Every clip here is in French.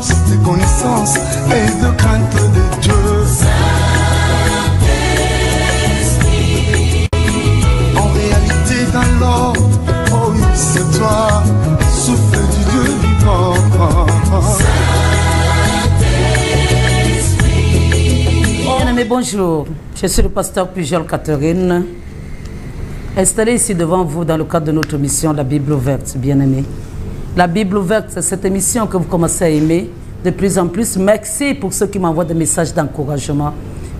force, de connaissance et de crainte de Dieu. Saint-Esprit, en réalité dans l'ordre, oh oui, c'est toi, souffle du Dieu vivant. Bien-aimés, bonjour. Je suis le pasteur Pujol Catherine, installé ici devant vous dans le cadre de notre mission La Bible ouverte, bien-aimés. La Bible ouverte, c'est cette émission que vous commencez à aimer de plus en plus. Merci pour ceux qui m'envoient des messages d'encouragement.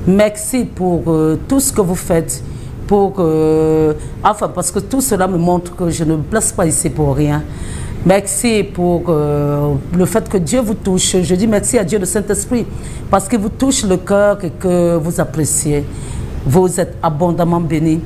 Merci pour tout ce que vous faites. Parce que tout cela me montre que je ne me place pas ici pour rien. Merci pour le fait que Dieu vous touche. Je dis merci à Dieu, le Saint-Esprit, parce qu'il vous touche le cœur et que vous appréciez. Vous êtes abondamment bénis.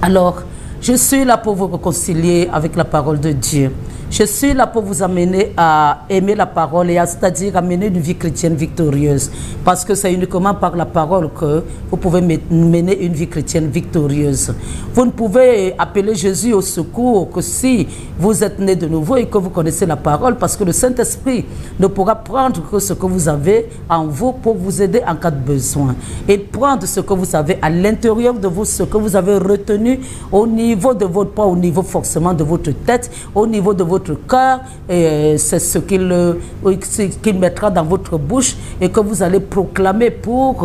Alors, je suis là pour vous réconcilier avec la parole de Dieu. Je suis là pour vous amener à aimer la parole, c'est-à-dire à mener une vie chrétienne victorieuse. Parce que c'est uniquement par la parole que vous pouvez mener une vie chrétienne victorieuse. Vous ne pouvez appeler Jésus au secours que si vous êtes né de nouveau et que vous connaissez la parole, parce que le Saint-Esprit ne pourra prendre que ce que vous avez en vous pour vous aider en cas de besoin. Et prendre ce que vous avez à l'intérieur de vous, ce que vous avez retenu au niveau de votre, pas au niveau forcément de votre tête, au niveau de votre cœur, et c'est ce qu'il mettra dans votre bouche et que vous allez proclamer pour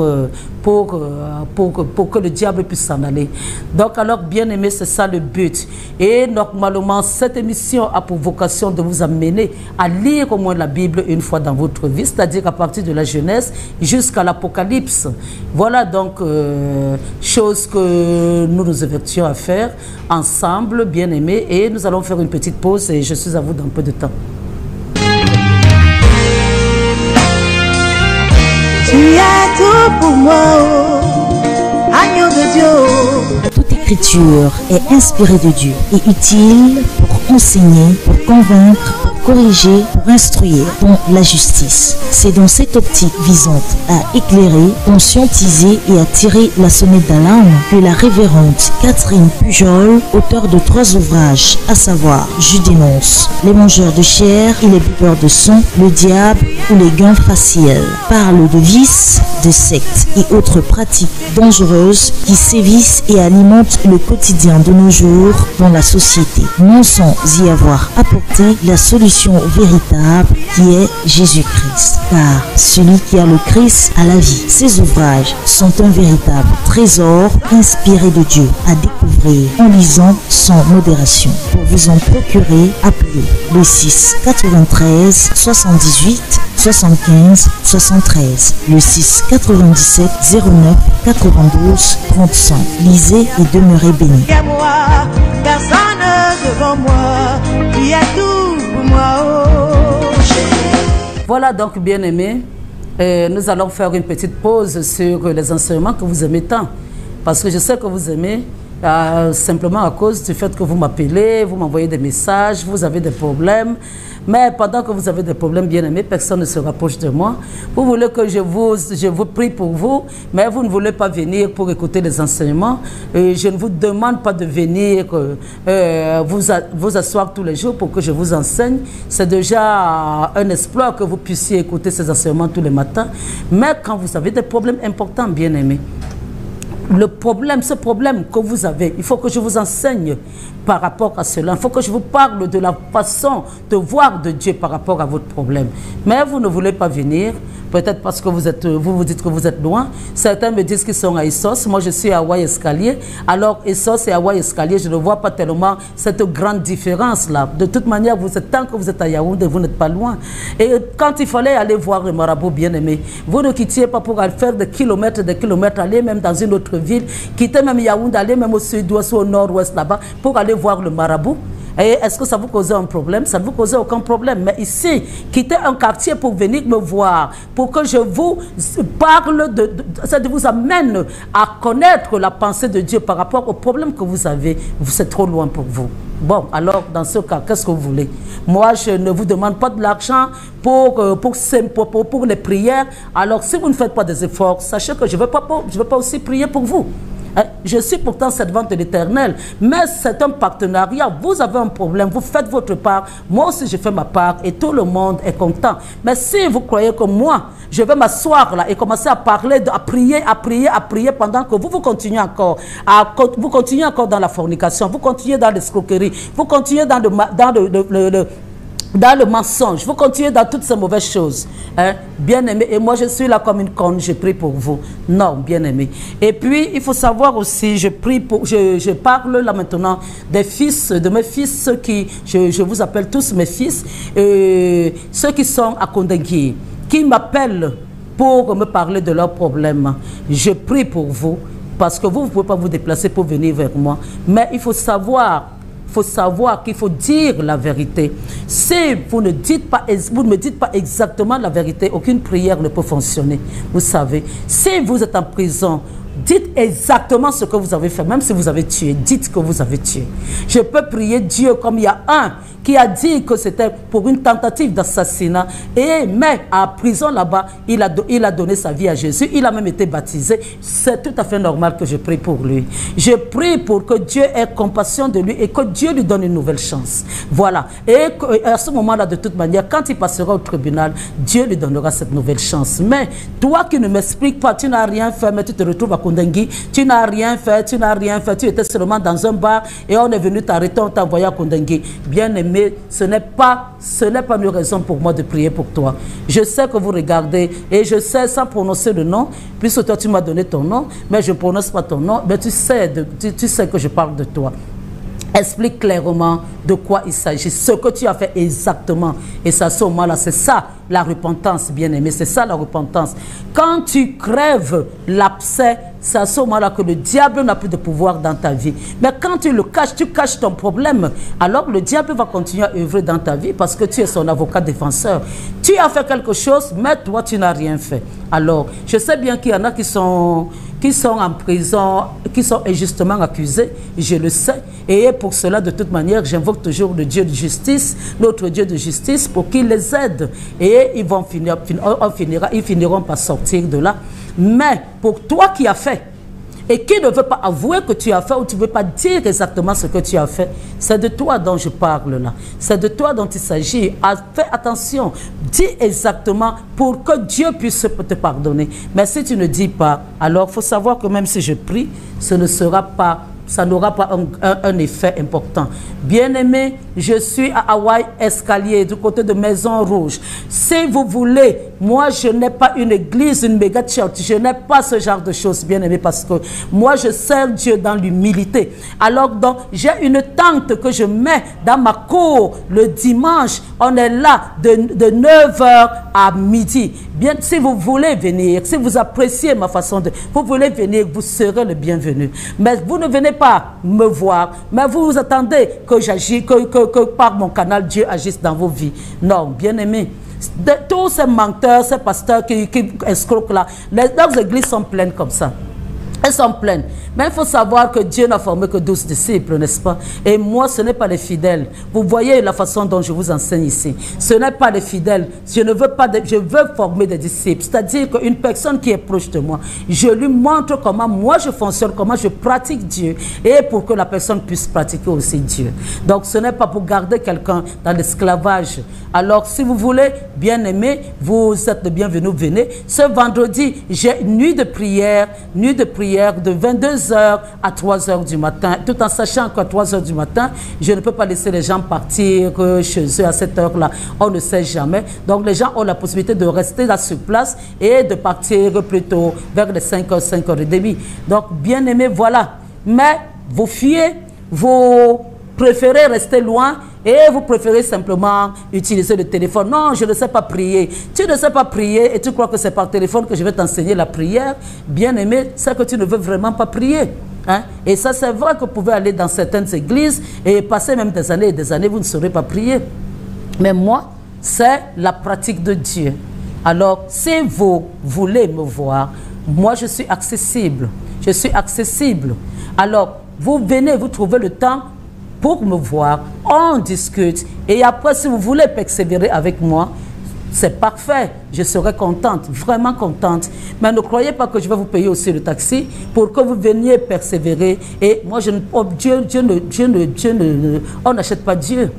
que le diable puisse s'en aller. Donc alors, bien aimé, c'est ça le but. Et normalement, cette émission a pour vocation de vous amener à lire au moins la Bible une fois dans votre vie, c'est-à-dire à partir de la Genèse jusqu'à l'Apocalypse. Voilà donc chose que nous nous évertions à faire ensemble, bien aimé, et nous allons faire une petite pause et je suis à vous dans peu de temps. Tu as tout pour moi, oh, agneau de Dieu. Toute écriture est inspirée de Dieu et utile pour enseigner, pour convaincre, pour corriger, pour instruire dans la justice. C'est dans cette optique visant à éclairer, conscientiser et à tirer la sonnette d'alarme que la révérende Catherine Pujol, auteure de 3 ouvrages, à savoir Je dénonce, les mangeurs de chair et les buveurs de sang, le diable ou les gains faciles, parle de vices, de sectes et autres pratiques dangereuses qui sévissent et alimentent le quotidien de nos jours dans la société, non sans y avoir apporté la solution véritable qui est Jésus-Christ. Car celui qui a le Christ a la vie. Ces ouvrages sont un véritable trésor inspiré de Dieu à découvrir en lisant sans modération. Pour vous en procurer, appelez le 6 93 78 75 73, le 6 97 09 92 35. Lisez et demeurez bénis. Personne devant moi, qui est tout pour moi, oh. Voilà donc, bien aimé, nous allons faire une petite pause sur les enseignements que vous aimez tant. Parce que je sais que vous aimez simplement à cause du fait que vous m'appelez, vous m'envoyez des messages, vous avez des problèmes. Mais pendant que vous avez des problèmes, bien aimés, personne ne se rapproche de moi. Vous voulez que je vous prie pour vous, mais vous ne voulez pas venir pour écouter les enseignements. Je ne vous demande pas de venir vous asseoir tous les jours pour que je vous enseigne. C'est déjà un exploit que vous puissiez écouter ces enseignements tous les matins. Mais quand vous avez des problèmes importants, bien aimés, ce problème que vous avez, il faut que je vous enseigne par rapport à cela. Il faut que je vous parle de la façon de voir de Dieu par rapport à votre problème. Mais vous ne voulez pas venir, peut-être parce que vous dites que vous êtes loin. Certains me disent qu'ils sont à Essos. Moi, je suis à Hawaï-Escalier. Alors, Essos et Hawaï-Escalier, je ne vois pas tellement cette grande différence-là. De toute manière, tant que vous êtes à Yaoundé, vous n'êtes pas loin. Et quand il fallait aller voir le marabout bien-aimé, vous ne quittiez pas pour aller faire des kilomètres, aller même dans une autre ville, quitter même Yaoundé, aller même au sud-ouest ou au nord-ouest là-bas, pour aller voir le marabout. Et est-ce que ça vous causait un problème? Ça ne vous causait aucun problème. Mais ici, quitter un quartier pour venir me voir, pour que je vous parle, ça vous amène à connaître la pensée de Dieu par rapport au problème que vous avez, c'est trop loin pour vous. Bon, alors, dans ce cas, qu'est-ce que vous voulez? Moi, je ne vous demande pas de l'argent pour les prières. Alors, si vous ne faites pas des efforts, sachez que je ne vais pas aussi prier pour vous. Je suis pourtant servante de l'Éternel, mais c'est un partenariat. Vous avez un problème, vous faites votre part, moi aussi je fais ma part et tout le monde est content. Mais si vous croyez que moi, je vais m'asseoir là et commencer à parler, à prier pendant que vous continuez encore, vous continuez encore dans la fornication, vous continuez dans l'escroquerie, vous continuez dans le mensonge, vous continuez dans toutes ces mauvaises choses. Bien-aimé, et moi je suis là comme une conne, je prie pour vous. Non, bien-aimé. Et puis, il faut savoir aussi, je parle là maintenant des fils, de mes fils, je vous appelle tous mes fils, ceux qui sont à Kondengui, qui m'appellent pour me parler de leurs problèmes. Je prie pour vous, parce que vous ne pouvez pas vous déplacer pour venir vers moi. Mais il faut savoir qu'il faut dire la vérité. Si vous ne me dites pas exactement la vérité, aucune prière ne peut fonctionner. Vous savez, si vous êtes en prison, dites exactement ce que vous avez fait, même si vous avez tué, dites que vous avez tué. Je peux prier Dieu comme il y a un qui a dit que c'était pour une tentative d'assassinat, mais à prison là-bas, il a donné sa vie à Jésus, il a même été baptisé. C'est tout à fait normal que je prie pour lui. Je prie pour que Dieu ait compassion de lui et que Dieu lui donne une nouvelle chance. Voilà. Et à ce moment-là, de toute manière, quand il passera au tribunal, Dieu lui donnera cette nouvelle chance. Mais toi qui ne m'expliques pas, tu n'as rien fait, mais tu te retrouves à Kondengui, tu n'as rien fait, tu étais seulement dans un bar et on est venu t'arrêter, on t'a envoyé à Kondengui. Bien-aimé, ce n'est pas une raison pour moi de prier pour toi. Je sais que vous regardez et je sais sans prononcer le nom, puisque toi tu m'as donné ton nom, mais je ne prononce pas ton nom, mais tu sais que je parle de toi. Explique clairement de quoi il s'agit, ce que tu as fait exactement. Et ça, ce moment-là, c'est ça la repentance, bien-aimé. C'est ça la repentance. Quand tu crèves l'abcès, c'est à ce moment-là que le diable n'a plus de pouvoir dans ta vie. Mais quand tu le caches, tu caches ton problème, alors le diable va continuer à œuvrer dans ta vie parce que tu es son avocat défenseur. Tu as fait quelque chose, mais toi, tu n'as rien fait. Alors, je sais bien qu'il y en a qui sont en prison, qui sont injustement accusés, je le sais. Et pour cela, de toute manière, j'invoque toujours le Dieu de justice, notre Dieu de justice, pour qu'il les aide. Et ils finiront par sortir de là. Mais pour toi qui as fait, et qui ne veut pas avouer que tu as fait, ou tu ne veux pas dire exactement ce que tu as fait, c'est de toi dont je parle là. C'est de toi dont il s'agit. Fais attention, dis exactement pour que Dieu puisse te pardonner. Mais si tu ne dis pas, alors il faut savoir que même si je prie, ça n'aura pas un effet important. Bien-aimé, je suis à Hawaï Escalier, du côté de Maison Rouge. Si vous voulez, moi je n'ai pas une église, une méga church, je n'ai pas ce genre de choses, bien-aimé, parce que moi je sers Dieu dans l'humilité. Alors donc, j'ai une tente que je mets dans ma cour le dimanche. On est là de 9h à midi. Bien, si vous voulez venir, si vous appréciez ma façon de... Vous voulez venir, vous serez le bienvenu. Mais vous ne venez pas me voir, mais vous attendez que j'agisse, que par mon canal, Dieu agisse dans vos vies. Non, bien-aimés, tous ces menteurs, ces pasteurs qui escroquent là, leurs églises sont pleines comme ça. Elles sont pleines. Mais il faut savoir que Dieu n'a formé que 12 disciples, n'est-ce pas? Et moi, ce n'est pas les fidèles. Vous voyez la façon dont je vous enseigne ici. Ce n'est pas les fidèles. Je veux former des disciples. C'est-à-dire qu'une personne qui est proche de moi, je lui montre comment moi je fonctionne, comment je pratique Dieu, et pour que la personne puisse pratiquer aussi Dieu. Donc, ce n'est pas pour garder quelqu'un dans l'esclavage. Alors, si vous voulez, bien aimé, vous êtes le bienvenu, venez. Ce vendredi, j'ai une nuit de prière de 22h à 3h du matin, tout en sachant qu'à 3h du matin, je ne peux pas laisser les gens partir chez eux à cette heure-là. On ne sait jamais. Donc, les gens ont la possibilité de rester là sur place et de partir plutôt vers les 5h, 5h30. Donc, bien aimé, voilà. Mais vous fuyez, vous préférez rester loin et vous préférez simplement utiliser le téléphone. Non, je ne sais pas prier. Tu ne sais pas prier et tu crois que c'est par téléphone que je vais t'enseigner la prière. Bien aimé, c'est que tu ne veux vraiment pas prier. Hein? Et ça, c'est vrai que vous pouvez aller dans certaines églises et passer même des années et des années, vous ne saurez pas prier. Mais moi, c'est la pratique de Dieu. Alors, si vous voulez me voir, moi, je suis accessible. Je suis accessible. Alors, vous venez, vous trouvez le temps pour me voir, on discute. Et après, si vous voulez persévérer avec moi, c'est parfait. Je serai contente, vraiment contente. Mais ne croyez pas que je vais vous payer aussi le taxi pour que vous veniez persévérer. Et moi, on n'achète pas Dieu.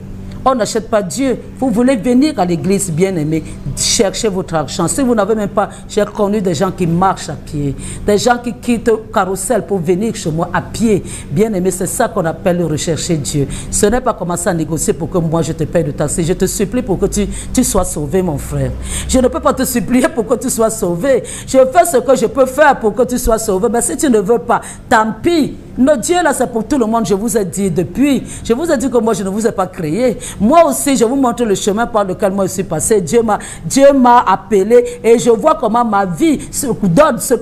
On n'achète pas Dieu. Vous voulez venir à l'église, bien-aimé, chercher votre argent. Si vous n'avez même pas, j'ai connu des gens qui marchent à pied, des gens qui quittent le carrousel pour venir chez moi à pied. Bien-aimé, c'est ça qu'on appelle rechercher Dieu. Ce n'est pas commencer à négocier pour que moi je te paye le taxi. Je te supplie pour que tu sois sauvé, mon frère. Je ne peux pas te supplier pour que tu sois sauvé. Je fais ce que je peux faire pour que tu sois sauvé. Mais si tu ne veux pas, tant pis. Notre Dieu là, c'est pour tout le monde. Je vous ai dit depuis. Je vous ai dit que moi, je ne vous ai pas créé. Moi aussi, je vous montre le chemin par lequel moi je suis passé. Dieu m'a appelé et je vois comment ma vie donne ce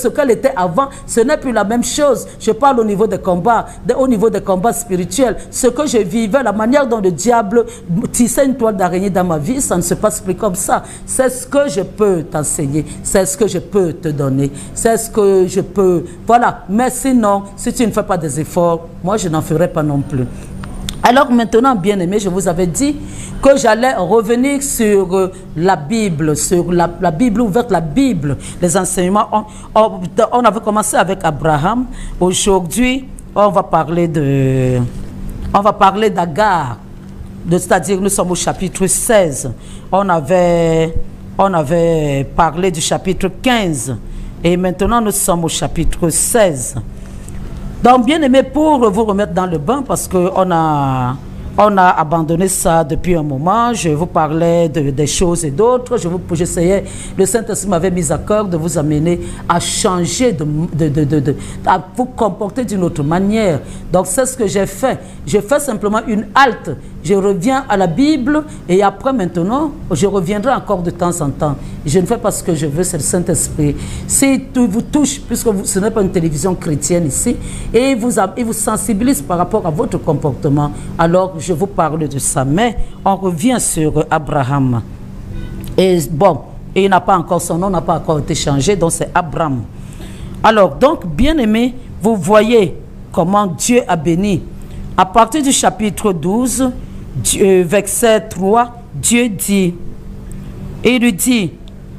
qu'elle était avant. Ce n'est plus la même chose. Je parle au niveau des combats, au niveau des combats spirituels. Ce que je vivais, la manière dont le diable tissait une toile d'araignée dans ma vie, ça ne se passe plus comme ça. C'est ce que je peux t'enseigner. C'est ce que je peux te donner. C'est ce que je peux. Voilà. Mais sinon, si tu ne fais pas des efforts, moi je n'en ferai pas non plus. Alors maintenant, bien aimé, je vous avais dit que j'allais revenir sur la Bible, sur la Bible ouverte, la Bible, les enseignements. On avait commencé avec Abraham. Aujourd'hui, on va parler d'Agar. C'est-à-dire, nous sommes au chapitre 16. On avait parlé du chapitre 15. Et maintenant, nous sommes au chapitre 16. Donc, bien aimé, pour vous remettre dans le bain, parce qu'on a abandonné ça depuis un moment, je vous parlais des choses et d'autres, j'essayais, le Saint-Esprit m'avait mis à cœur de vous amener à changer, à vous comporter d'une autre manière. Donc, c'est ce que j'ai fait. Je fais simplement une halte. Je reviens à la Bible et après maintenant, je reviendrai encore de temps en temps. Je ne fais pas ce que je veux, c'est le Saint-Esprit. Si tout vous touche, puisque ce n'est pas une télévision chrétienne ici, et il vous sensibilise par rapport à votre comportement, alors je vous parle de ça. Mais on revient sur Abraham. Et bon, il n'a pas encore, son nom n'a pas encore été changé, donc c'est Abraham. Alors, donc, bien aimé, vous voyez comment Dieu a béni. À partir du chapitre 12, verset 3, Dieu dit, et il lui dit,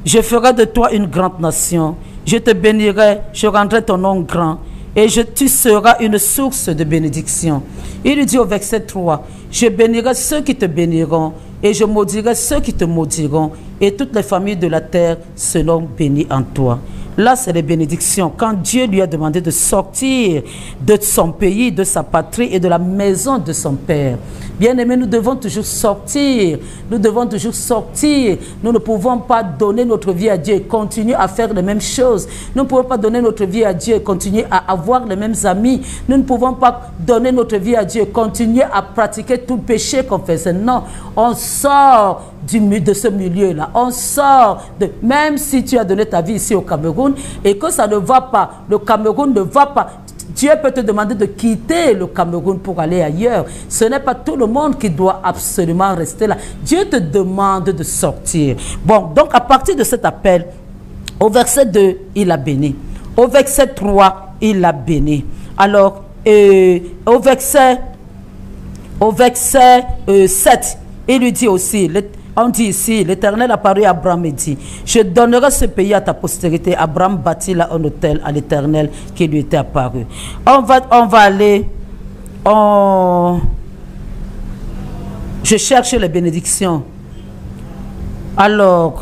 je ferai de toi une grande nation, je te bénirai, je rendrai ton nom grand, et tu seras une source de bénédiction. Il lui dit au verset 3, je bénirai ceux qui te béniront, et je maudirai ceux qui te maudiront, et toutes les familles de la terre seront bénies en toi. Là, c'est les bénédictions. Quand Dieu lui a demandé de sortir de son pays, de sa patrie et de la maison de son père. Bien-aimés, nous devons toujours sortir. Nous devons toujours sortir. Nous ne pouvons pas donner notre vie à Dieu et continuer à faire les mêmes choses. Nous ne pouvons pas donner notre vie à Dieu et continuer à avoir les mêmes amis. Nous ne pouvons pas donner notre vie à Dieu et continuer à pratiquer tout le péché qu'on faisait. Non, on sort de ce milieu-là. On sort de... Même si tu as donné ta vie ici au Cameroun et que ça ne va pas, le Cameroun ne va pas, Dieu peut te demander de quitter le Cameroun pour aller ailleurs. Ce n'est pas tout le monde qui doit absolument rester là. Dieu te demande de sortir. Bon, donc à partir de cet appel, au verset 2, il a béni. Au verset 3, il a béni. Alors, au verset 7, il lui dit aussi... On dit ici, l'Éternel apparut à Abraham et dit, je donnerai ce pays à ta postérité. Abraham bâtit là un autel à l'Éternel qui lui était apparu. On va aller, je cherche les bénédictions. Alors,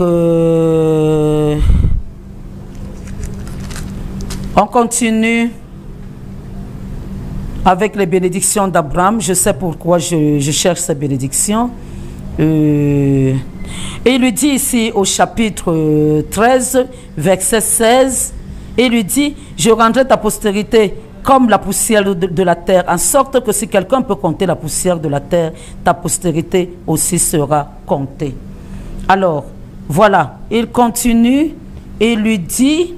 on continue avec les bénédictions d'Abraham. Je sais pourquoi je cherche ces bénédictions. Et il lui dit ici au chapitre 13, verset 16, il lui dit, je rendrai ta postérité comme la poussière de la terre, en sorte que si quelqu'un peut compter la poussière de la terre, ta postérité aussi sera comptée. Alors, voilà, il continue et il lui dit,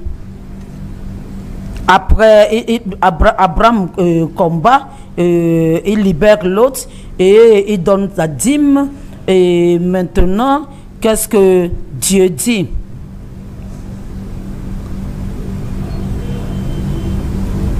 après, Abraham combat, il libère l'autre et il donne la dîme. Et maintenant, qu'est-ce que Dieu dit?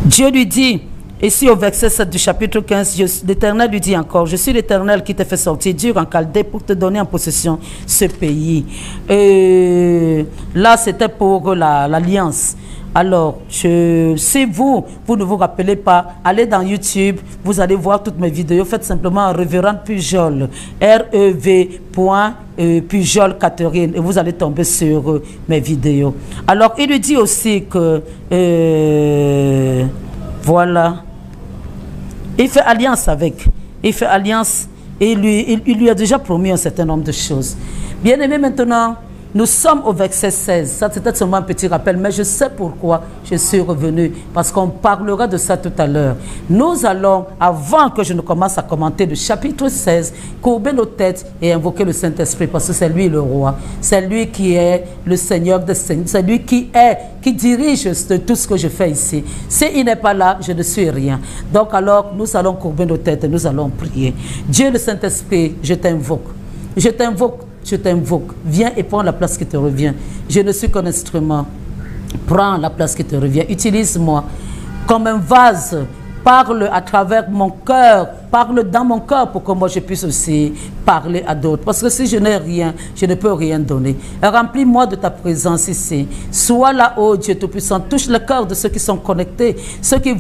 Dieu lui dit, Ici au verset 7 du chapitre 15, l'Éternel lui dit encore, je suis l'Éternel qui t'a fait sortir d'Ur en Chaldée pour te donner en possession ce pays. Et là, c'était pour l'alliance. Alors, si vous ne vous rappelez pas, allez dans YouTube, vous allez voir toutes mes vidéos. Faites simplement Révérend Pujol, Pujol Catherine, et vous allez tomber sur mes vidéos. Alors, il lui dit aussi que, voilà, il fait alliance avec, et il lui a déjà promis un certain nombre de choses. Bien aimé, maintenant, nous sommes au verset 16. Ça, c'était seulement un petit rappel, mais je sais pourquoi je suis revenu, parce qu'on parlera de ça tout à l'heure. Nous allons, avant que je ne commence à commenter le chapitre 16, courber nos têtes et invoquer le Saint-Esprit, parce que c'est lui le roi, c'est lui qui est le Seigneur des Seigneurs, c'est lui qui dirige tout ce que je fais ici. S'il n'est pas là, je ne suis rien. Donc alors, nous allons courber nos têtes et nous allons prier. Dieu le Saint-Esprit, je t'invoque. Je t'invoque. Je t'invoque, viens et prends la place qui te revient. Je ne suis qu'un instrument. Prends la place qui te revient. Utilise-moi comme un vase. Parle à travers mon cœur. Parle dans mon cœur pour que moi je puisse aussi parler à d'autres. Parce que si je n'ai rien, je ne peux rien donner. Remplis-moi de ta présence ici. Sois là-haut, Dieu Tout-Puissant. Touche le cœur de ceux qui sont connectés, ceux qui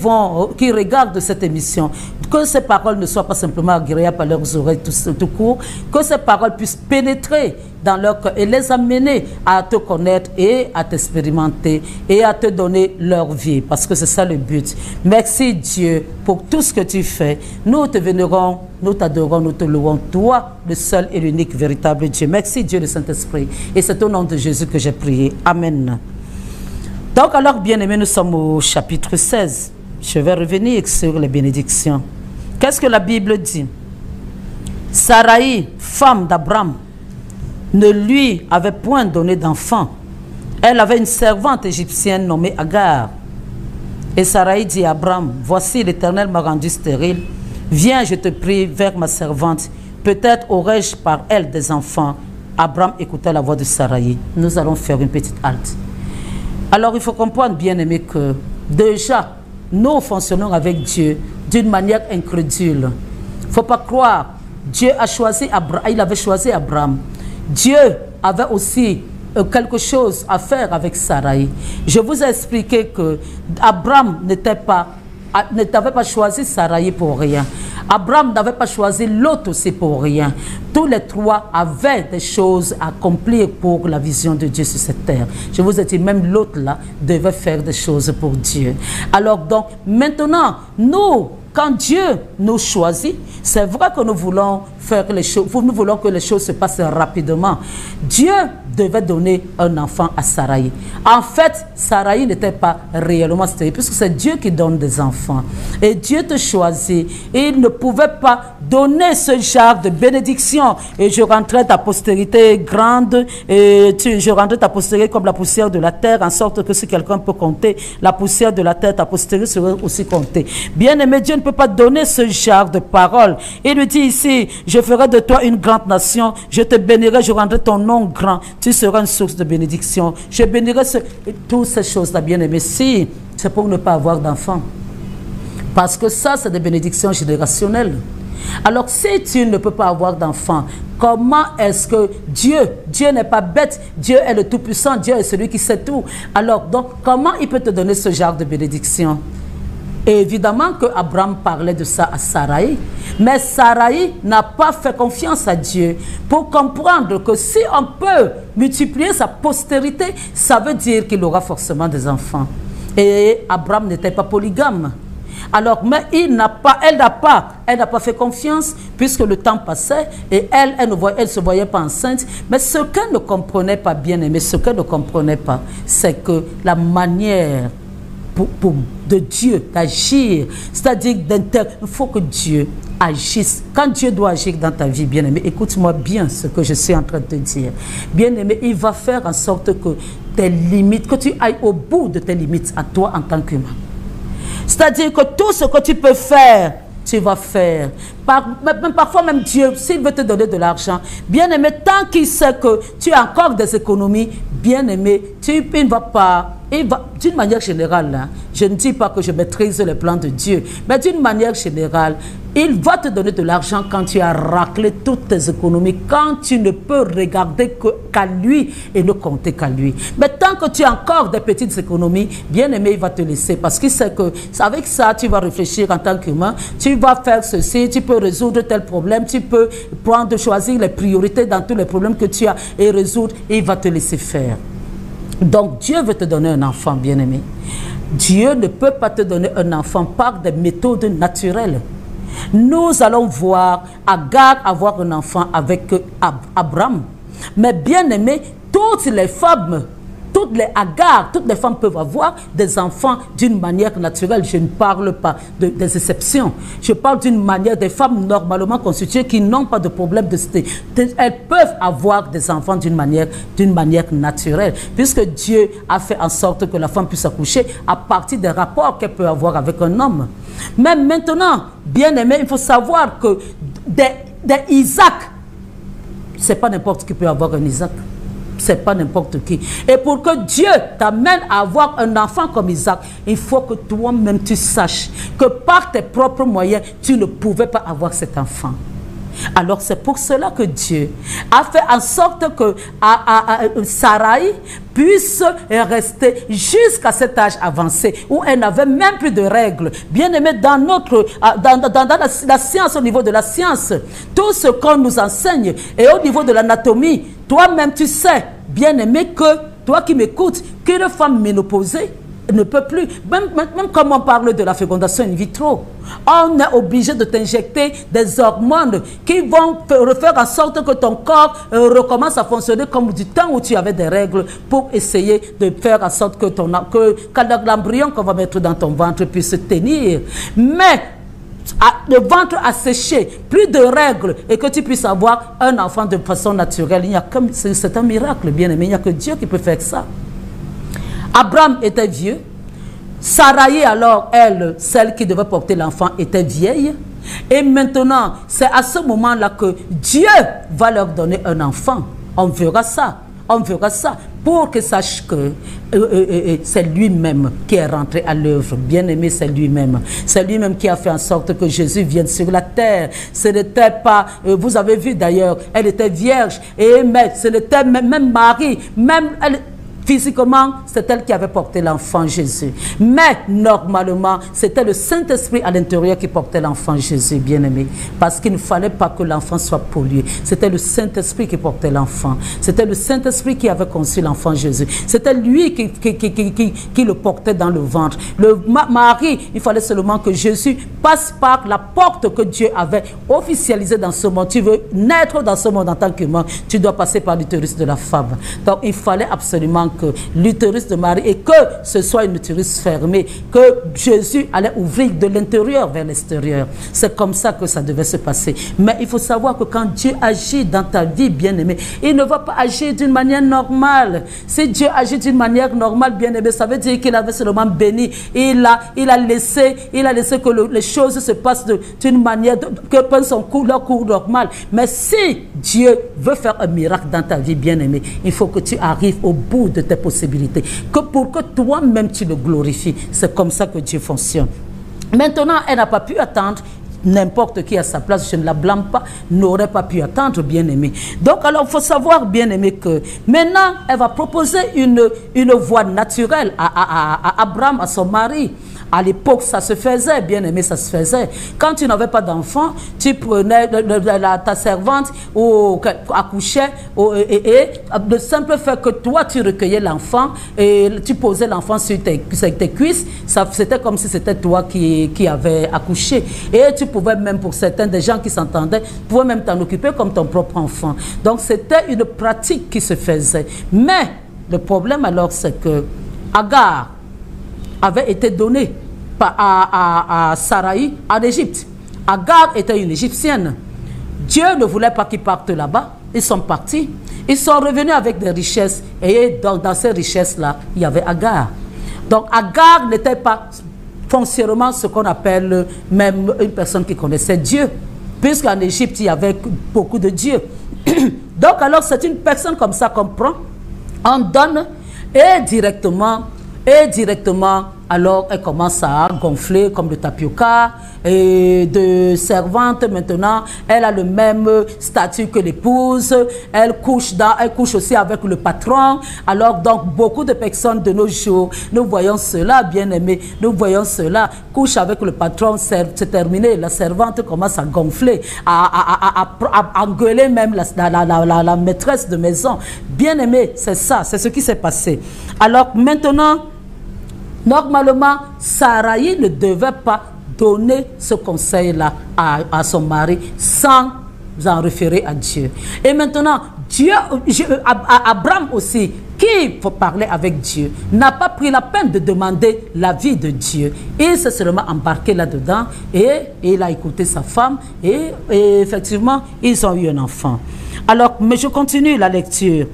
regardent cette émission. Que ces paroles ne soient pas simplement agréables à leurs oreilles tout court. Que ces paroles puissent pénétrer dans leur cœur et les amener à te connaître et à t'expérimenter et à te donner leur vie. Parce que c'est ça le but. Merci Dieu pour tout ce que tu fais. Nous te vénérons, nous t'adorons, nous te louons. Toi, le seul et l'unique véritable Dieu. Merci Dieu le Saint-Esprit. Et c'est au nom de Jésus que j'ai prié. Amen. Donc alors, bien-aimés, nous sommes au chapitre 16. Je vais revenir sur les bénédictions. Qu'est-ce que la Bible dit? Sarai, femme d'Abraham, ne lui avait point donné d'enfant. Elle avait une servante égyptienne nommée Agar. Et Sarai dit à Abraham, voici l'Éternel m'a rendu stérile. Viens, je te prie, vers ma servante. Peut-être aurais-je par elle des enfants. Abraham écouta la voix de Sarai. Nous allons faire une petite halte. Alors il faut comprendre, bien aimé, que déjà, nous fonctionnons avec Dieu d'une manière incrédule. Il ne faut pas croire. Dieu a choisi Abraham, il avait choisi Abraham. Dieu avait aussi quelque chose à faire avec Sarai. Je vous ai expliqué que Abraham n'avait pas choisi Sarai pour rien. Abraham n'avait pas choisi Lot aussi pour rien. Tous les trois avaient des choses à accomplir pour la vision de Dieu sur cette terre. Je vous ai dit, même Lot là devait faire des choses pour Dieu. Alors donc, maintenant, nous, quand Dieu nous choisit, c'est vrai que nous voulons faire les choses, nous voulons que les choses se passent rapidement. Dieu devait donner un enfant à Sarai. En fait, Sarai n'était pas réellement stérile, puisque c'est Dieu qui donne des enfants. Et Dieu te choisit. Et il ne pouvait pas donner ce genre de bénédiction. Et je rendrai ta postérité grande, et je rendrai ta postérité comme la poussière de la terre, en sorte que si quelqu'un peut compter la poussière de la terre, ta postérité sera aussi comptée. Bien-aimé, Dieu ne peut pas donner ce genre de paroles. Il lui dit ici, je ferai de toi une grande nation, je te bénirai, je rendrai ton nom grand, tu seras une source de bénédiction. Je bénirai toutes ces choses-là, bien-aimé. Si c'est pour ne pas avoir d'enfants. Parce que ça, c'est des bénédictions générationnelles. Alors, si tu ne peux pas avoir d'enfants, comment est-ce que Dieu n'est pas bête, Dieu est le Tout-Puissant, Dieu est celui qui sait tout. Alors, donc, comment il peut te donner ce genre de bénédiction? Et évidemment que Abraham parlait de ça à Sarai, mais Sarai n'a pas fait confiance à Dieu pour comprendre que si on peut multiplier sa postérité, ça veut dire qu'il aura forcément des enfants. Et Abraham n'était pas polygame. Alors, mais elle n'a pas fait confiance puisque le temps passait et elle ne se voyait pas enceinte. Mais ce qu'elle ne comprenait pas, bien aimé, ce qu'elle ne comprenait pas, c'est que la manière de Dieu d'agir, c'est-à-dire il faut que Dieu agisse. Quand Dieu doit agir dans ta vie, bien-aimé, écoute-moi bien ce que je suis en train de te dire. Bien-aimé, il va faire en sorte que tes limites, que tu ailles au bout de tes limites à toi en tant qu'humain. C'est-à-dire que tout ce que tu peux faire, tu vas faire. Parfois même Dieu, s'il veut te donner de l'argent, bien-aimé, tant qu'il sait que tu as encore des économies, bien-aimé, il ne va pas d'une manière générale, hein, je ne dis pas que je maîtrise les plans de Dieu, mais d'une manière générale, il va te donner de l'argent quand tu as raclé toutes tes économies, quand tu ne peux regarder qu'à lui et ne compter qu'à lui. Mais tant que tu as encore des petites économies, bien aimé, il va te laisser parce qu'il sait que avec ça, tu vas réfléchir en tant qu'humain, tu vas faire ceci, tu peux résoudre tel problème, tu peux choisir les priorités dans tous les problèmes que tu as et résoudre, et il va te laisser faire. Donc Dieu veut te donner un enfant, bien aimé. Dieu ne peut pas te donner un enfant par des méthodes naturelles. Nous allons voir Agar avoir un enfant avec Abraham. Mais bien aimé, toutes les femmes, toutes les Agar, toutes les femmes peuvent avoir des enfants d'une manière naturelle. Je ne parle pas des exceptions. Je parle d'une manière des femmes normalement constituées qui n'ont pas de problème de cité. Elles peuvent avoir des enfants d'une manière naturelle. Puisque Dieu a fait en sorte que la femme puisse accoucher à partir des rapports qu'elle peut avoir avec un homme. Mais maintenant, bien aimé, il faut savoir que des Isaac, c'est pas n'importe qui peut avoir un Isaac. C'est pas n'importe qui. Et pour que Dieu t'amène à avoir un enfant comme Isaac, il faut que toi-même tu saches que par tes propres moyens, tu ne pouvais pas avoir cet enfant. Alors c'est pour cela que Dieu a fait en sorte que Sarai puisse rester jusqu'à cet âge avancé où elle n'avait même plus de règles. Bien aimé, dans la science, au niveau de la science, tout ce qu'on nous enseigne et au niveau de l'anatomie, toi-même tu sais, bien aimé, que toi qui m'écoutes, qu'une femme ménopausée ne peut plus, même comme on parle de la fécondation in vitro, on est obligé de t'injecter des hormones qui vont faire en sorte que ton corps recommence à fonctionner comme du temps où tu avais des règles pour essayer de faire en sorte que l'embryon qu'on va mettre dans ton ventre puisse tenir. Mais le ventre a séché, plus de règles et que tu puisses avoir un enfant de façon naturelle, c'est un miracle, bien aimé, il n'y a que Dieu qui peut faire ça. Abraham était vieux. Sarai, alors, elle, celle qui devait porter l'enfant, était vieille. Et maintenant, c'est à ce moment-là que Dieu va leur donner un enfant. On verra ça. On verra ça. Pour que sache que c'est lui-même qui est rentré à l'œuvre. Bien aimé, c'est lui-même. C'est lui-même qui a fait en sorte que Jésus vienne sur la terre. Ce n'était pas, vous avez vu d'ailleurs, elle était vierge. Et mais ce n'était même Marie, même elle. Physiquement, c'est elle qui avait porté l'enfant Jésus. Mais normalement, c'était le Saint-Esprit à l'intérieur qui portait l'enfant Jésus, bien-aimé. Parce qu'il ne fallait pas que l'enfant soit pollué. C'était le Saint-Esprit qui portait l'enfant. C'était le Saint-Esprit qui avait conçu l'enfant Jésus. C'était lui qui le portait dans le ventre. Marie, il fallait seulement que Jésus passe par la porte que Dieu avait officialisée dans ce monde. Tu veux naître dans ce monde en tant qu'humain, tu dois passer par l'utérus de la femme. Donc, il fallait absolument que l'utérus de Marie, et que ce soit une utérus fermée, que Jésus allait ouvrir de l'intérieur vers l'extérieur. C'est comme ça que ça devait se passer. Mais il faut savoir que quand Dieu agit dans ta vie, bien-aimé, il ne va pas agir d'une manière normale. Si Dieu agit d'une manière normale, bien-aimé, ça veut dire qu'il avait seulement béni. Il a laissé que les choses se passent d'une manière que prennent leur cours normal. Mais si Dieu veut faire un miracle dans ta vie, bien-aimé, il faut que tu arrives au bout de tes possibilités, que pour que toi-même tu le glorifies. C'est comme ça que Dieu fonctionne. Maintenant, elle n'a pas pu attendre. N'importe qui à sa place, je ne la blâme pas, n'aurait pas pu attendre, bien-aimé. Donc, alors, il faut savoir, bien-aimé, que maintenant, elle va proposer une voie naturelle à Abraham, à son mari. À l'époque, ça se faisait, bien aimé, ça se faisait. Quand tu n'avais pas d'enfant, tu prenais ta servante ou accouchait et le simple fait que toi, tu recueillais l'enfant et tu posais l'enfant sur tes cuisses, c'était comme si c'était toi qui avais accouché. Et tu pouvais même, pour certains des gens qui s'entendaient, pouvais même t'en occuper comme ton propre enfant. Donc, c'était une pratique qui se faisait. Mais le problème alors, c'est que Agar avait été donné à Sarai en Égypte. Agar était une Égyptienne. Dieu ne voulait pas qu'ils partent là-bas. Ils sont partis. Ils sont revenus avec des richesses. Et dans ces richesses-là, il y avait Agar. Donc Agar n'était pas foncièrement ce qu'on appelle même une personne qui connaissait Dieu. Puisqu'en Égypte, il y avait beaucoup de dieux. Donc alors, c'est une personne comme ça qu'on prend, on donne et directement Et directement, alors elle commence à gonfler comme le tapioca. Et de servante, maintenant, elle a le même statut que l'épouse. Elle couche aussi avec le patron. Alors, donc, beaucoup de personnes de nos jours, nous voyons cela, bien aimé, nous voyons cela, couche avec le patron, c'est terminé. La servante commence à gonfler, à engueuler même la maîtresse de maison. Bien aimé, c'est ça, c'est ce qui s'est passé. Alors, maintenant, normalement, Saraï ne devait pas donner ce conseil-là à son mari sans en référer à Dieu. Et maintenant, Abraham aussi, qui faut parler avec Dieu, n'a pas pris la peine de demander l'avis de Dieu. Il s'est seulement embarqué là-dedans et il a écouté sa femme et effectivement, ils ont eu un enfant. Alors, mais je continue la lecture.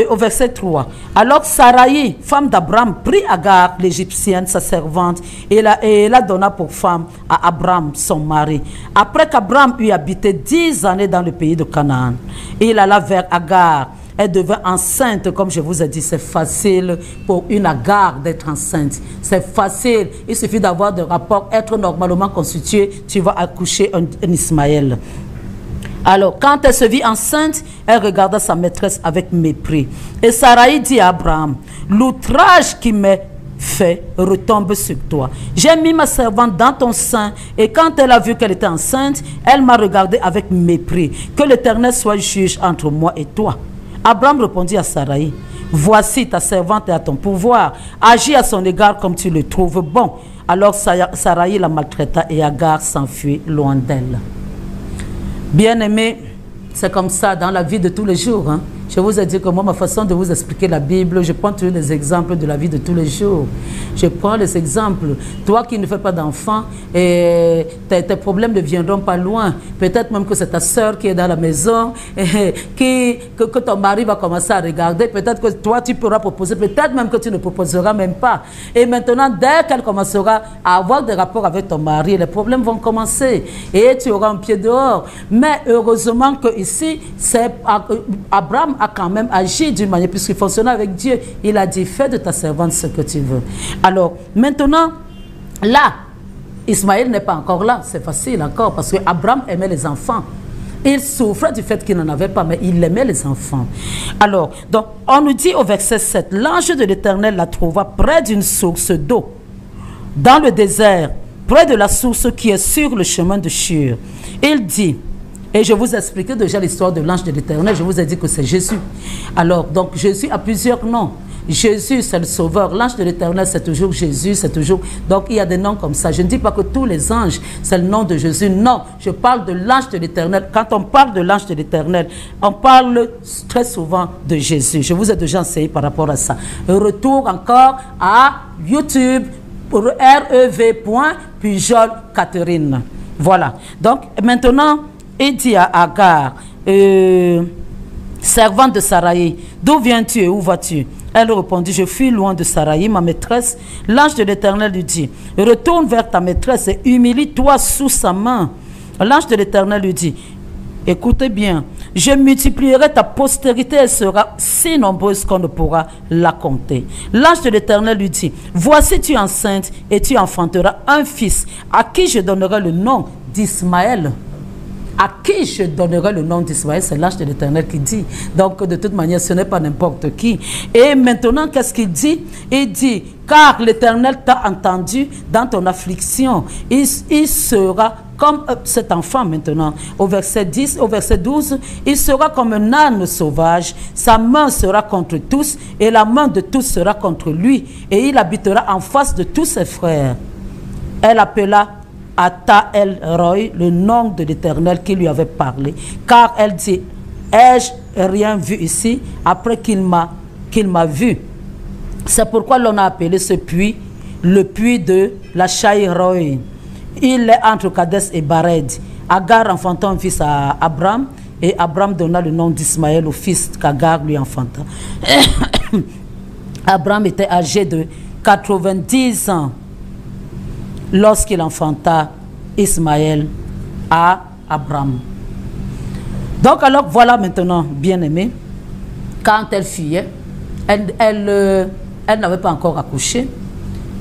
Au verset 3. Alors Saraï, femme d'Abraham, prit Agar, l'Égyptienne, sa servante, et la donna pour femme à Abraham, son mari. Après qu'Abraham eut habité 10 années dans le pays de Canaan, il alla vers Agar. Elle devint enceinte, comme je vous ai dit, c'est facile pour une Agar d'être enceinte. C'est facile, il suffit d'avoir des rapports, être normalement constitué, tu vas accoucher un Ismaël. Alors, quand elle se vit enceinte, elle regarda sa maîtresse avec mépris. Et Saraï dit à Abraham, l'outrage qui m'est fait retombe sur toi. J'ai mis ma servante dans ton sein, et quand elle a vu qu'elle était enceinte, elle m'a regardé avec mépris. Que l'Éternel soit juge entre moi et toi. Abraham répondit à Saraï, voici ta servante est à ton pouvoir. Agis à son égard comme tu le trouves bon. Alors Saraï la maltraita et Agar s'enfuit loin d'elle. Bien-aimés, c'est comme ça dans la vie de tous les jours. Hein. Je vous ai dit que moi, ma façon de vous expliquer la Bible, je prends toujours des exemples de la vie de tous les jours. Je prends les exemples. Toi qui ne fais pas d'enfant, tes problèmes ne viendront pas loin. Peut-être même que c'est ta soeur qui est dans la maison, que ton mari va commencer à regarder. Peut-être que toi, tu pourras proposer. Peut-être même que tu ne proposeras même pas. Et maintenant, dès qu'elle commencera à avoir des rapports avec ton mari, les problèmes vont commencer. Et tu auras un pied dehors. Mais heureusement que ici, c'est Abraham a quand même agi d'une manière, puisqu'il fonctionnait avec Dieu. Il a dit, fais de ta servante ce que tu veux. Alors, maintenant, là, Ismaël n'est pas encore là. C'est facile encore, parce qu'Abraham aimait les enfants. Il souffrait du fait qu'il n'en avait pas, mais il aimait les enfants. Alors, donc, on nous dit au verset 7, l'ange de l'Éternel la trouva près d'une source d'eau, dans le désert, près de la source qui est sur le chemin de Shur. Il dit, et je vous ai expliqué déjà l'histoire de l'ange de l'Éternel, je vous ai dit que c'est Jésus. Alors, donc Jésus a plusieurs noms. Jésus, c'est le sauveur. L'ange de l'Éternel, c'est toujours Jésus, c'est toujours... Donc, il y a des noms comme ça. Je ne dis pas que tous les anges, c'est le nom de Jésus. Non, je parle de l'ange de l'Éternel. Quand on parle de l'ange de l'Éternel, on parle très souvent de Jésus. Je vous ai déjà enseigné par rapport à ça. Retour encore à YouTube pour rev.pujol Catherine. Voilà. Donc, maintenant... Et dit à Agar, servante de Saraï, d'où viens-tu et où vas-tu? Elle répondit, je fuis loin de Saraï, ma maîtresse. L'ange de l'Éternel lui dit, retourne vers ta maîtresse et humilie-toi sous sa main. L'ange de l'Éternel lui dit, écoutez bien, je multiplierai ta postérité, elle sera si nombreuse qu'on ne pourra la compter. L'ange de l'Éternel lui dit, voici tu es enceinte et tu enfanteras un fils, à qui je donnerai le nom d'Ismaël. À qui je donnerai le nom d'Ismaël, c'est l'ange de l'Éternel qui dit. Donc, de toute manière, ce n'est pas n'importe qui. Et maintenant, qu'est-ce qu'il dit? Il dit, car l'Éternel t'a entendu dans ton affliction. Il sera comme cet enfant maintenant. Au verset 10, au verset 12, il sera comme un âne sauvage. Sa main sera contre tous et la main de tous sera contre lui. Et il habitera en face de tous ses frères. Elle appela Ata El Roy, le nom de l'Éternel qui lui avait parlé, car elle dit, ai-je rien vu ici après qu'il m'a vu? C'est pourquoi l'on a appelé ce puits le puits de la Shai-Roy. Il est entre Kadès et Bared. Agar enfanta un fils à Abraham et Abraham donna le nom d'Ismaël au fils qu'Agar lui enfanta. Abraham était âgé de 90 ans lorsqu'il enfanta Ismaël à Abraham. Donc alors voilà maintenant, bien-aimé, quand elle fuyait, elle elle n'avait pas encore accouché.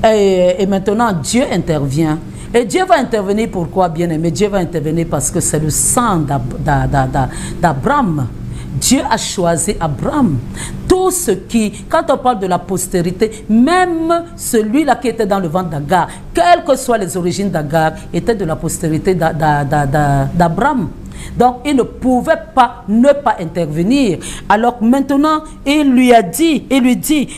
Et maintenant, Dieu intervient. Et Dieu va intervenir, pourquoi, bien-aimé? Dieu va intervenir parce que c'est le sang d'Abraham. Dieu a choisi Abraham. Tout ce qui, quand on parle de la postérité, même celui-là qui était dans le ventre d'Agar, quelles que soient les origines d'Agar, était de la postérité d'Abraham. Donc, il ne pouvait pas ne pas intervenir. Alors maintenant, il lui dit,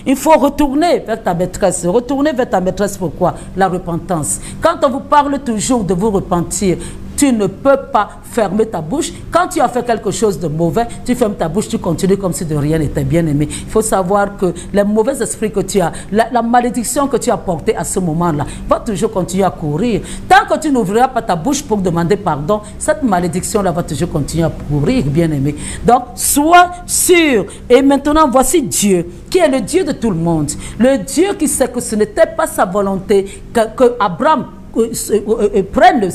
il faut retourner vers ta maîtresse. Retourner vers ta maîtresse, pourquoi? La repentance. Quand on vous parle toujours de vous repentir, tu ne peux pas fermer ta bouche. Quand tu as fait quelque chose de mauvais, tu fermes ta bouche, tu continues comme si de rien n'était, bien aimé. Il faut savoir que les mauvais esprits que tu as, la malédiction que tu as portée à ce moment-là, va toujours continuer à courir. Tant que tu n'ouvriras pas ta bouche pour demander pardon, cette malédiction-là va toujours continuer à courir, bien aimé. Donc, sois sûr. Et maintenant, voici Dieu, qui est le Dieu de tout le monde. Le Dieu qui sait que ce n'était pas sa volonté que Abraham prenne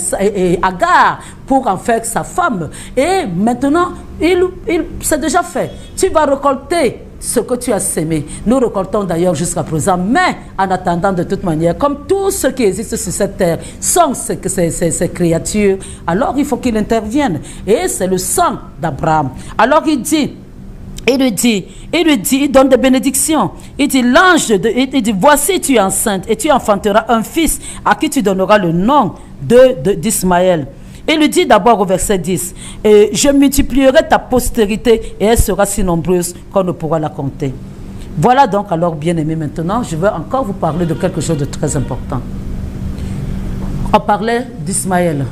Agar pour en faire sa femme. Et maintenant, c'est déjà fait. Tu vas récolter ce que tu as sémé. Nous récoltons d'ailleurs jusqu'à présent. Mais en attendant, de toute manière, comme tous ceux qui existent sur cette terre sont ces créatures, alors il faut qu'il intervienne. Et c'est le sang d'Abraham. Alors il dit, il donne des bénédictions. Il dit, il dit, voici tu es enceinte et tu enfanteras un fils à qui tu donneras le nom d'Ismaël. Il lui dit d'abord au verset 10, je multiplierai ta postérité et elle sera si nombreuse qu'on ne pourra la compter. Voilà donc alors, bien aimé, maintenant, je vais encore vous parler de quelque chose de très important. On parlait d'Ismaël.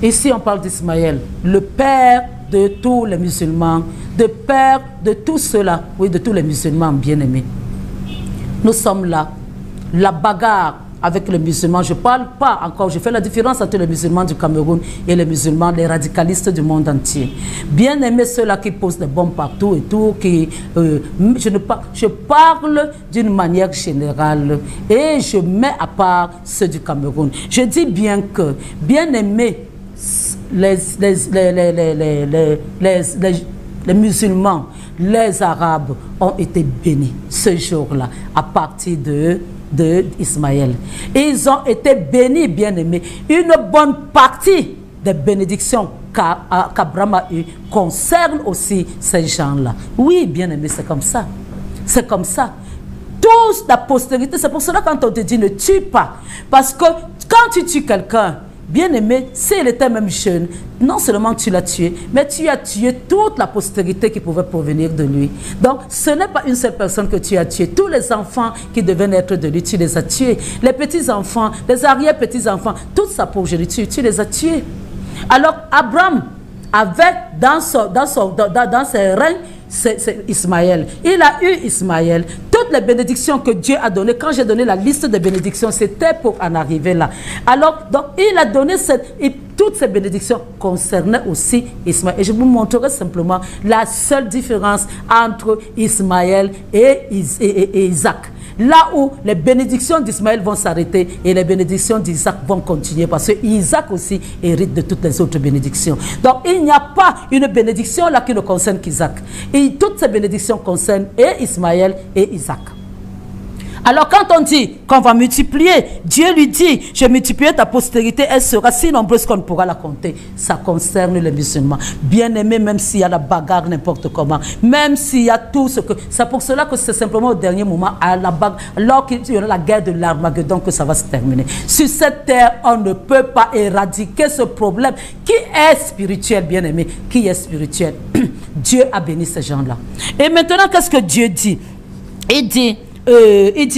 Ici, on parle d'Ismaël, le père de tous les musulmans, de père de tous ceux-là, oui, de tous les musulmans bien-aimés. Nous sommes là, la bagarre avec les musulmans, je ne parle pas encore, je fais la différence entre les musulmans du Cameroun et les musulmans, les radicalistes du monde entier. Bien-aimés ceux-là qui posent des bombes partout et tout, je parle d'une manière générale et je mets à part ceux du Cameroun. Je dis bien que, bien-aimés, les musulmans, les arabes ont été bénis ce jour-là à partir d'Ismaël. Ils ont été bénis, bien-aimés. Une bonne partie des bénédictions qu'Abraham a eues concerne aussi ces gens-là. Oui, bien-aimés, c'est comme ça. C'est comme ça. Tous la postérité, c'est pour cela quand on te dit ne tue pas. Parce que quand tu tues quelqu'un, bien-aimé, s'il était même jeune, non seulement tu l'as tué, mais tu as tué toute la postérité qui pouvait provenir de lui. Donc, ce n'est pas une seule personne que tu as tué. Tous les enfants qui devaient naître de lui, tu les as tués. Les petits-enfants, les arrière-petits-enfants, toute sa progéniture, tu les as tués. Alors, Abraham avait dans ses règnes, c'est Ismaël. Il a eu Ismaël. Toutes les bénédictions que Dieu a données, quand j'ai donné la liste de bénédictions, c'était pour en arriver là. Alors, donc, il a donné toutes ces bénédictions concernaient aussi Ismaël. Et je vous montrerai simplement la seule différence entre Ismaël et Isaac. Là où les bénédictions d'Ismaël vont s'arrêter et les bénédictions d'Isaac vont continuer parce que Isaac aussi hérite de toutes les autres bénédictions. Donc il n'y a pas une bénédiction là qui ne concerne qu'Isaac. Et toutes ces bénédictions concernent et Ismaël et Isaac. Alors quand on dit qu'on va multiplier, Dieu lui dit, je multiplierai ta postérité, elle sera si nombreuse qu'on ne pourra la compter. Ça concerne les musulmans. Bien-aimés, même s'il y a la bagarre n'importe comment, même s'il y a tout ce que... C'est pour cela que c'est simplement au dernier moment, à la bagarre, alors qu'il y aura la guerre de l'Armageddon, que ça va se terminer. Sur cette terre, on ne peut pas éradiquer ce problème qui est spirituel, bien-aimé, qui est spirituel. Dieu a béni ces gens-là. Et maintenant, qu'est-ce que Dieu dit? Il dit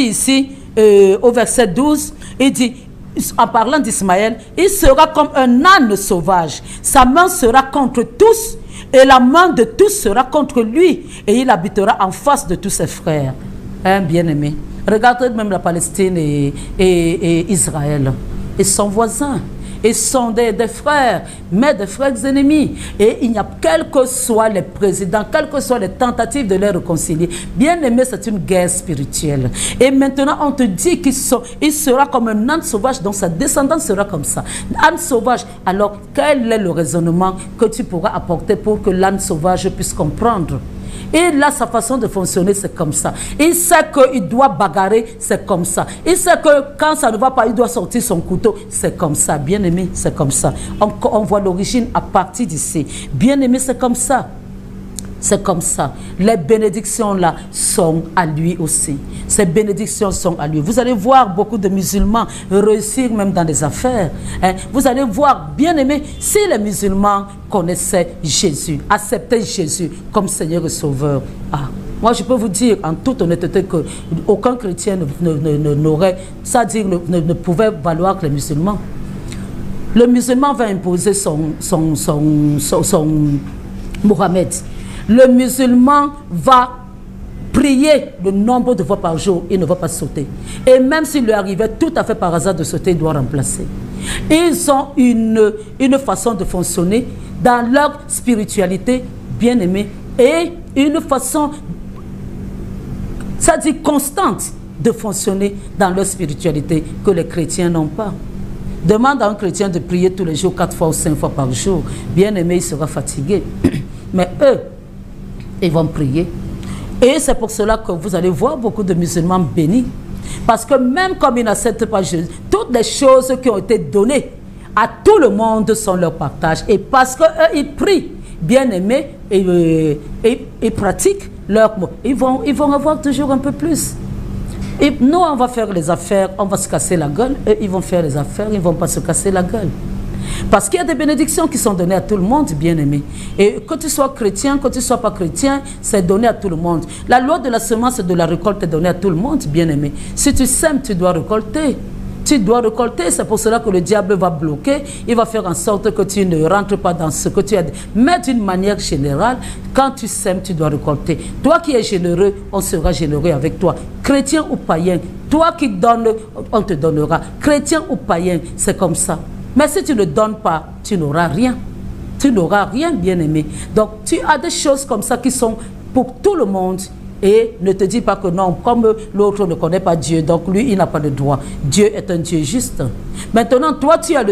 ici, au verset 12, il dit, en parlant d'Ismaël, il sera comme un âne sauvage. Sa main sera contre tous, et la main de tous sera contre lui, et il habitera en face de tous ses frères. Hein, bien-aimé. Regardez même la Palestine et Israël. Ils sont voisins. Ils sont des frères, mais des frères ennemis. Et il n'y a, quels que soient les présidents, quelles que soient les tentatives de les réconcilier, bien aimé, c'est une guerre spirituelle. Et maintenant, on te dit qu'il sera comme un âne sauvage, donc sa descendance sera comme ça. Âne sauvage, alors quel est le raisonnement que tu pourras apporter pour que l'âne sauvage puisse comprendre? Il a sa façon de fonctionner, c'est comme ça. Il sait qu'il doit bagarrer, c'est comme ça. Il sait que quand ça ne va pas, il doit sortir son couteau, c'est comme ça. Bien aimé, c'est comme ça. On voit l'origine à partir d'ici. Bien aimé, c'est comme ça. C'est comme ça. Les bénédictions là sont à lui aussi. Ces bénédictions sont à lui. Vous allez voir beaucoup de musulmans réussir même dans des affaires. Hein. Vous allez voir, bien aimé, si les musulmans connaissaient Jésus, acceptaient Jésus comme Seigneur et Sauveur. Ah, moi je peux vous dire en toute honnêteté que aucun chrétien n'aurait, c'est-à-dire ne pouvait valoir que les musulmans. Le musulman va imposer son Mohammed. Le musulman va prier le nombre de fois par jour, il ne va pas sauter. Et même s'il lui arrivait tout à fait par hasard de sauter, il doit remplacer. Ils ont une façon de fonctionner dans leur spiritualité, bien aimée, et une façon, ça dit constante, de fonctionner dans leur spiritualité que les chrétiens n'ont pas. Demande à un chrétien de prier tous les jours, 4 fois ou 5 fois par jour. Bien aimé, il sera fatigué. Mais eux, ils vont prier. Et c'est pour cela que vous allez voir beaucoup de musulmans bénis. Parce que même comme ils n'acceptent pas Jésus, toutes les choses qui ont été données à tout le monde sont leur partage. Et parce qu'eux, ils prient, bien aimés, et pratiquent leurs mots, ils vont avoir toujours un peu plus. Et nous, on va faire les affaires, on va se casser la gueule. Eux, ils vont faire les affaires, ils ne vont pas se casser la gueule. Parce qu'il y a des bénédictions qui sont données à tout le monde, bien aimé. Et que tu sois chrétien, que tu ne sois pas chrétien, c'est donné à tout le monde. La loi de la semence et de la récolte est donnée à tout le monde, bien aimé. Si tu sèmes, tu dois récolter. Tu dois récolter, c'est pour cela que le diable va bloquer. Il va faire en sorte que tu ne rentres pas dans ce que tu as dit. Mais d'une manière générale, quand tu sèmes, tu dois récolter. Toi qui es généreux, on sera généreux avec toi. Chrétien ou païen, toi qui donnes, on te donnera. Chrétien ou païen, c'est comme ça. Mais si tu ne donnes pas, tu n'auras rien. Tu n'auras rien, bien aimé. Donc, tu as des choses comme ça qui sont pour tout le monde. Et ne te dis pas que non, comme l'autre ne connaît pas Dieu, donc lui, il n'a pas de droit. Dieu est un Dieu juste. Maintenant, toi, tu as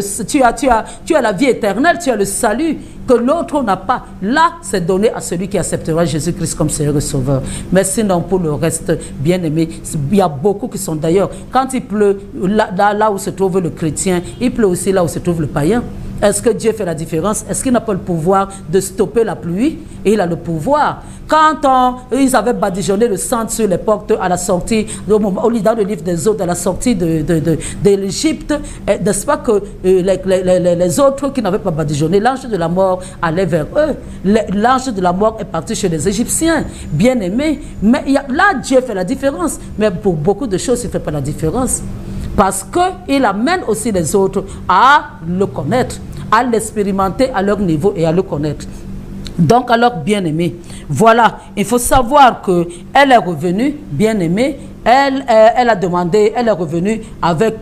la vie éternelle, tu as le salut que l'autre n'a pas. Là, c'est donné à celui qui acceptera Jésus-Christ comme Seigneur et Sauveur. Mais sinon, pour le reste, bien aimé, il y a beaucoup qui sont d'ailleurs, quand il pleut, là où se trouve le chrétien, il pleut aussi là où se trouve le païen. Est-ce que Dieu fait la différence? Est-ce qu'il n'a pas le pouvoir de stopper la pluie? Et il a le pouvoir. Quand ils avaient badigeonné le sang sur les portes à la sortie, dans le livre des autres, à la sortie de l'Égypte, n'est-ce pas que les autres qui n'avaient pas badigeonné, l'ange de la mort allait vers eux. L'ange de la mort est parti chez les Égyptiens, bien aimés. Mais là, Dieu fait la différence. Mais pour beaucoup de choses, il ne fait pas la différence. Parce qu'il amène aussi les autres à le connaître, à l'expérimenter à leur niveau et à le connaître. Donc, alors, bien-aimé, voilà, il faut savoir qu'elle est revenue, bien-aimée, elle a demandé, elle est revenue avec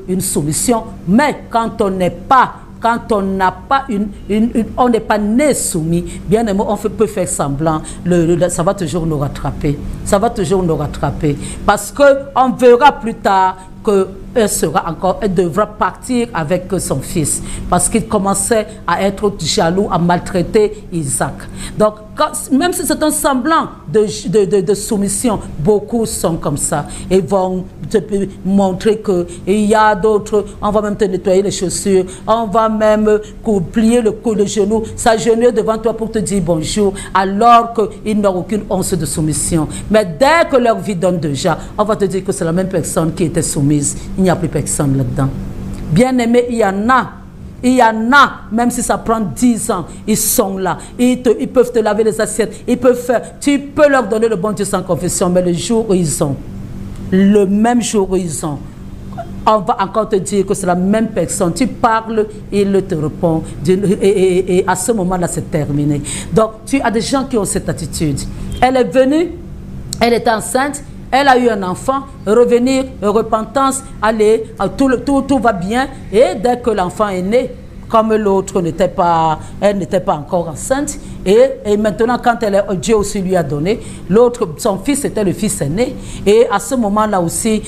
une soumission, mais quand on n'est pas, quand on n'a pas on n'est pas né soumis, bien aimé, on peut faire semblant, ça va toujours nous rattraper, ça va toujours nous rattraper, parce qu'on verra plus tard qu'elle devra partir avec son fils, parce qu'il commençait à être jaloux, à maltraiter Isaac. Donc, même si c'est un semblant de soumission, beaucoup sont comme ça et vont te montrer qu'il y a d'autres, on va même te nettoyer les chaussures, on va même plier le genou, s'agenouiller devant toi pour te dire bonjour, alors qu'ils n'ont aucune once de soumission. Mais dès que leur vie donne déjà, on va te dire que c'est la même personne qui était soumise. Il n'y a plus personne là-dedans. Bien aimé, il y en a, même si ça prend 10 ans, ils sont là. Ils peuvent te laver les assiettes, ils peuvent faire, tu peux leur donner le bon Dieu sans confession, mais le jour où ils ont, le même jour où ils ont, on va encore te dire que c'est la même personne. Tu parles, il te répond. Et à ce moment-là, c'est terminé. Donc, tu as des gens qui ont cette attitude. Elle est venue, elle était enceinte, elle a eu un enfant, revenir, repentance, allez, tout va bien. Et dès que l'enfant est né, comme l'autre n'était pas, elle n'était pas encore enceinte, et maintenant quand Dieu aussi lui a donné, l'autre, son fils était le fils aîné, et à ce moment-là aussi,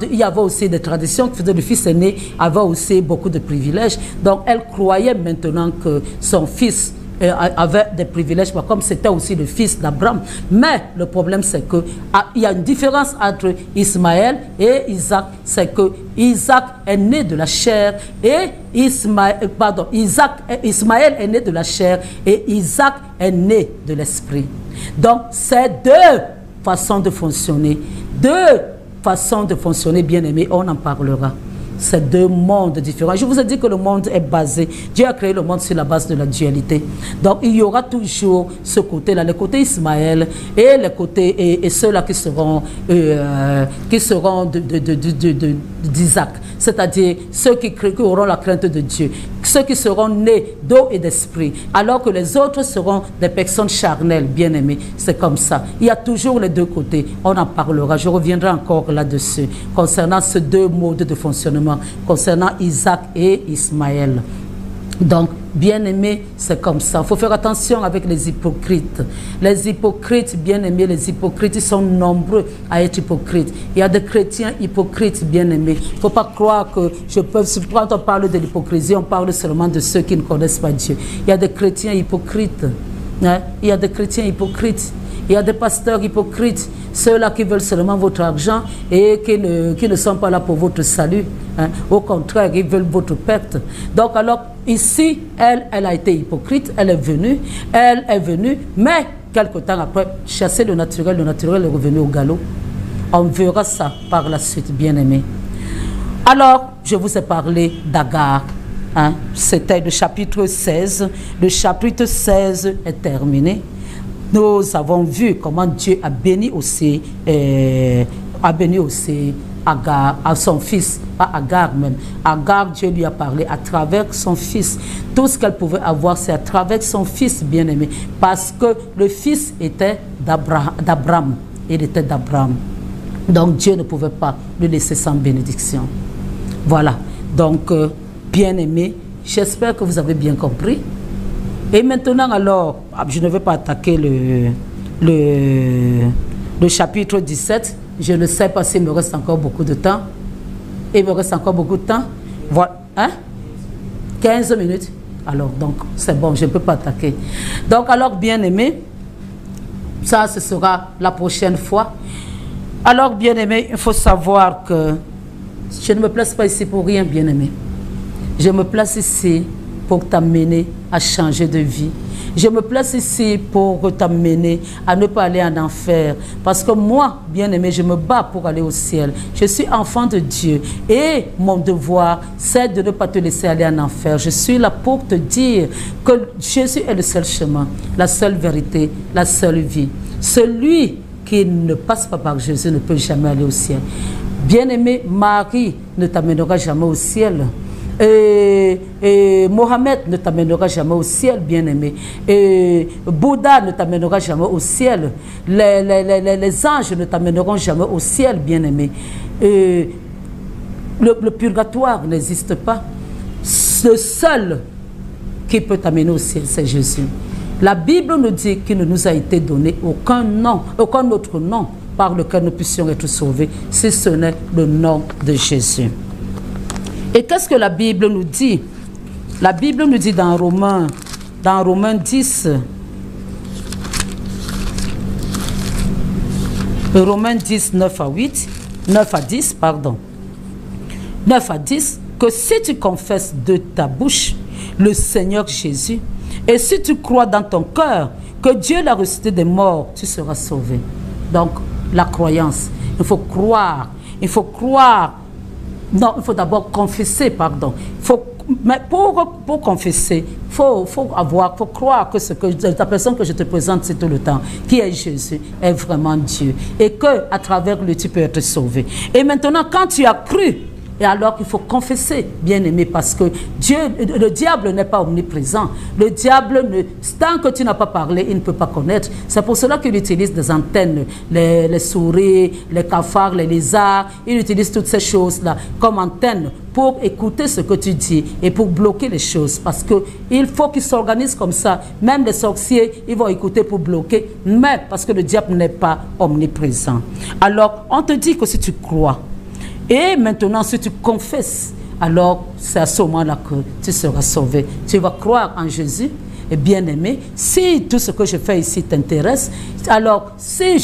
il y avait aussi des traditions qui faisaient le fils aîné avait aussi beaucoup de privilèges. Donc elle croyait maintenant que son fils avait des privilèges, comme c'était aussi le fils d'Abraham. Mais le problème, c'est que il y a une différence entre Ismaël et Isaac. C'est que Isaac est né de la chair et Ismaël est né de la chair et Isaac est né de l'esprit. Donc, c'est deux façons de fonctionner. Deux façons de fonctionner, bien aimé, on en parlera. C'est deux mondes différents. Je vous ai dit que le monde est basé, Dieu a créé le monde sur la base de la dualité. Donc il y aura toujours ce côté-là, le côté Ismaël et le côté et ceux-là qui seront d'Isaac. C'est-à-dire ceux qui auront la crainte de Dieu, ceux qui seront nés d'eau et d'esprit, alors que les autres seront des personnes charnelles, bien-aimées. C'est comme ça. Il y a toujours les deux côtés. On en parlera. Je reviendrai encore là-dessus, concernant ces deux modes de fonctionnement, concernant Isaac et Ismaël. Donc, bien-aimés, c'est comme ça. Il faut faire attention avec les hypocrites. Les hypocrites, bien-aimés, les hypocrites, ils sont nombreux à être hypocrites. Il y a des chrétiens hypocrites, bien-aimés. Il ne faut pas croire que quand on parle de l'hypocrisie, on parle seulement de ceux qui ne connaissent pas Dieu. Il y a des chrétiens hypocrites. Hein? Il y a des chrétiens hypocrites. Il y a des pasteurs hypocrites, ceux-là qui veulent seulement votre argent et qui ne sont pas là pour votre salut. Hein. Au contraire, ils veulent votre perte. Donc alors, ici, elle a été hypocrite, elle est venue, mais quelque temps après, chasser le naturel est revenu au galop. On verra ça par la suite, bien-aimés. Alors, je vous ai parlé d'Agar. Hein. C'était le chapitre 16. Le chapitre 16 est terminé. Nous avons vu comment Dieu a béni aussi Agar, à son fils, pas Agar même. Agar, Dieu lui a parlé à travers son fils. Tout ce qu'elle pouvait avoir, c'est à travers son fils bien-aimé. Parce que le fils était d'Abraham. Il était d'Abraham. Donc Dieu ne pouvait pas le laisser sans bénédiction. Voilà. Donc, bien-aimé, j'espère que vous avez bien compris. Et maintenant, alors, je ne vais pas attaquer le chapitre 17. Je ne sais pas s'il me reste encore beaucoup de temps. Il me reste encore beaucoup de temps. Voilà. Hein? 15 minutes. Alors, donc, c'est bon, je ne peux pas attaquer. Donc, alors, bien-aimé, ça, ce sera la prochaine fois. Alors, bien-aimé, il faut savoir que je ne me place pas ici pour rien, bien-aimé. Je me place ici pour t'amener à changer de vie. Je me place ici pour t'amener à ne pas aller en enfer. Parce que moi, bien-aimé, je me bats pour aller au ciel. Je suis enfant de Dieu. Et mon devoir, c'est de ne pas te laisser aller en enfer. Je suis là pour te dire que Jésus est le seul chemin, la seule vérité, la seule vie. Celui qui ne passe pas par Jésus ne peut jamais aller au ciel. Bien-aimé, Marie ne t'amènera jamais au ciel. Mohamed ne t'amènera jamais au ciel, bien-aimé. Bouddha ne t'amènera jamais au ciel. Les anges ne t'amèneront jamais au ciel, bien-aimé. Le purgatoire n'existe pas. Le seul qui peut t'amener au ciel, c'est Jésus. La Bible nous dit qu'il ne nous a été donné aucun nom, aucun autre nom par lequel nous puissions être sauvés, si ce n'est le nom de Jésus. Et qu'est-ce que la Bible nous dit? La Bible nous dit dans Romains 10, Romains 10, 9 à 10, pardon. 9 à 10, que si tu confesses de ta bouche le Seigneur Jésus, et si tu crois dans ton cœur que Dieu l'a ressuscité des morts, tu seras sauvé. Donc, la croyance, il faut croire, non, il faut d'abord confesser, pardon. Mais pour confesser, il faut croire que la personne que je te présente, c'est tout le temps, qui est Jésus, est vraiment Dieu. Et qu'à travers lui, tu peux être sauvé. Et maintenant, quand tu as cru, et alors qu'il faut confesser, bien-aimé, parce que le diable n'est pas omniprésent. Le diable, tant que tu n'as pas parlé, il ne peut pas connaître. C'est pour cela qu'il utilise des antennes, les souris, les cafards, les lézards. Il utilise toutes ces choses-là comme antennes pour écouter ce que tu dis et pour bloquer les choses. Parce qu'il faut qu'ils s'organisent comme ça. Même les sorciers, ils vont écouter pour bloquer. Mais parce que le diable n'est pas omniprésent. Alors, on te dit que si tu crois, et maintenant, si tu confesses, alors c'est à ce moment-là que tu seras sauvé. Tu vas croire en Jésus bien-aimé, si tout ce que je fais ici t'intéresse, alors si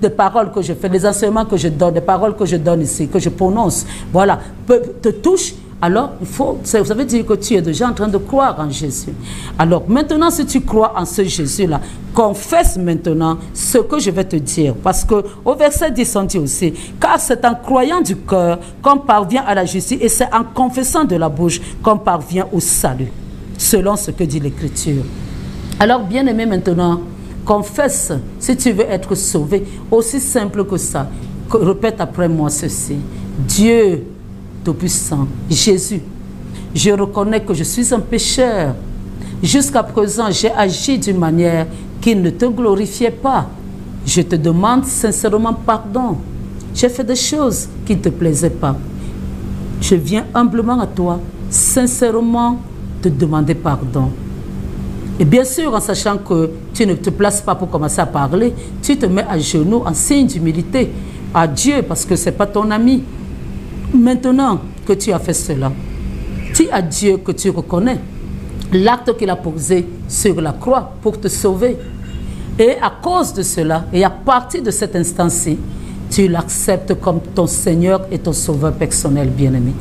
des paroles que je fais, les enseignements que je donne, des paroles que je donne ici, que je prononce, voilà, te touchent, alors il faut, ça veut dire que tu es déjà en train de croire en Jésus. Alors maintenant, si tu crois en ce Jésus-là, confesse maintenant ce que je vais te dire. Parce que au verset 10, on dit aussi, car c'est en croyant du cœur qu'on parvient à la justice et c'est en confessant de la bouche qu'on parvient au salut, selon ce que dit l'Écriture. Alors bien aimé, maintenant, confesse si tu veux être sauvé, aussi simple que ça. Répète après moi ceci. Dieu Tout-Puissant, Jésus, je reconnais que je suis un pécheur. Jusqu'à présent, j'ai agi d'une manière qui ne te glorifiait pas. Je te demande sincèrement pardon. J'ai fait des choses qui ne te plaisaient pas. Je viens humblement à toi, sincèrement te demander pardon. Et bien sûr, en sachant que tu ne te places pas pour commencer à parler, tu te mets à genoux en signe d'humilité à Dieu parce que ce n'est pas ton ami. Maintenant que tu as fait cela, dis à Dieu que tu reconnais l'acte qu'il a posé sur la croix pour te sauver. Et à cause de cela, et à partir de cet instant-ci, tu l'acceptes comme ton Seigneur et ton Sauveur personnel, bien-aimé.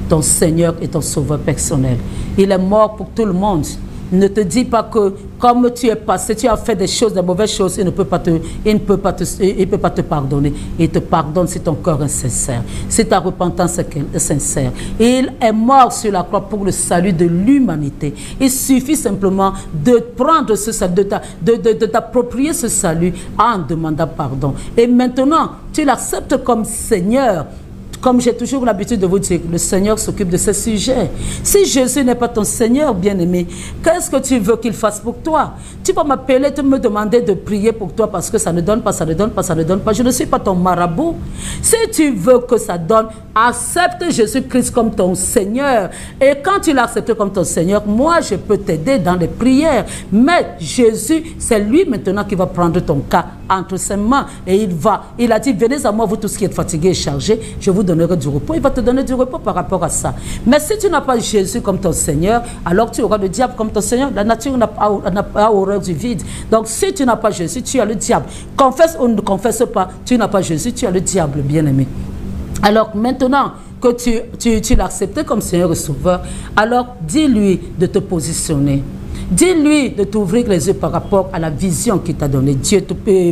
Ton Seigneur et ton Sauveur personnel. Il est mort pour tout le monde. Ne te dis pas que comme tu es passé, tu as fait des choses, des mauvaises choses, il ne peut pas te pardonner. Il te pardonne si ton cœur est sincère, si ta repentance est sincère. Il est mort sur la croix pour le salut de l'humanité. Il suffit simplement de prendre ce salut, de t'approprier ce salut en demandant pardon. Et maintenant, tu l'acceptes comme Seigneur. Comme j'ai toujours l'habitude de vous dire, le Seigneur s'occupe de ces sujets. Si Jésus n'est pas ton Seigneur, bien-aimé, qu'est-ce que tu veux qu'il fasse pour toi? Tu vas m'appeler, tu me demander de prier pour toi parce que ça ne donne pas, ça ne donne pas, ça ne donne pas. Je ne suis pas ton marabout. Si tu veux que ça donne, accepte Jésus-Christ comme ton Seigneur. Et quand tu l'acceptes comme ton Seigneur, moi, je peux t'aider dans les prières. Mais Jésus, c'est lui maintenant qui va prendre ton cas entre ses mains. Et il a dit, venez à moi, vous tous qui êtes fatigués et chargés, je vous donnerai du repos. Il va te donner du repos par rapport à ça. Mais si tu n'as pas Jésus comme ton Seigneur, alors tu auras le diable comme ton Seigneur. La nature n'a pas horreur du vide. Donc si tu n'as pas Jésus, tu as le diable. Confesse ou ne confesse pas, tu n'as pas Jésus, tu as le diable, bien-aimé. Alors maintenant que tu l'as accepté comme Seigneur et Sauveur, alors dis-lui de te positionner. Dis-lui de t'ouvrir les yeux par rapport à la vision qu'il t'a donnée. Dieu,